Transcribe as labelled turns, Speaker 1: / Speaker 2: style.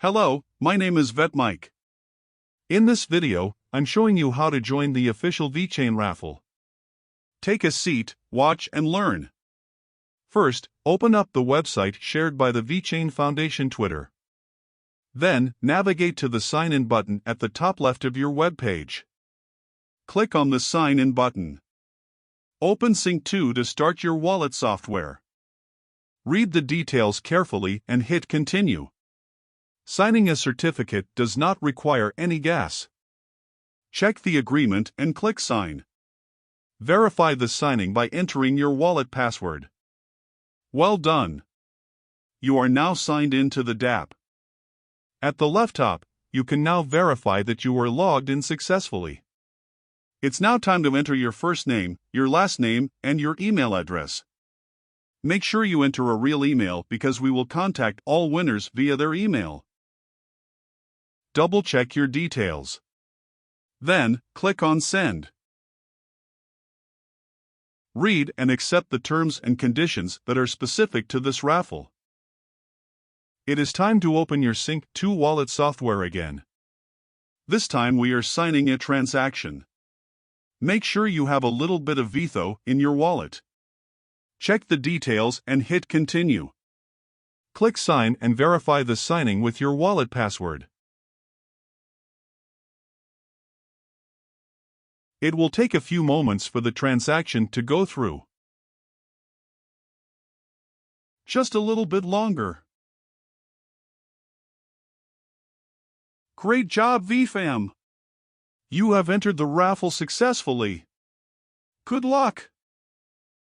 Speaker 1: Hello, my name is VetMike. In this video, I'm showing you how to join the official VeChain Raffle. Take a seat, watch and learn. First, open up the website shared by the VeChain Foundation Twitter. Then, navigate to the Sign In button at the top left of your web page. Click on the Sign In button. Open Sync to start your wallet software. Read the details carefully and hit Continue. Signing a certificate does not require any gas. Check the agreement and click Sign. Verify the signing by entering your wallet password. Well done! You are now signed in to the dApp. At the left top, you can now verify that you are logged in successfully. It's now time to enter your first name, your last name, and your email address. Make sure you enter a real email because we will contact all winners via their email. Double-check your details. Then, click on Send. Read and accept the terms and conditions that are specific to this raffle. It is time to open your Sync to wallet software again. This time we are signing a transaction. Make sure you have a little bit of VeChain in your wallet. Check the details and hit Continue. Click Sign and verify the signing with your wallet password. It will take a few moments for the transaction to go through. Just a little bit longer. Great job, VFam! You have entered the raffle successfully. Good luck!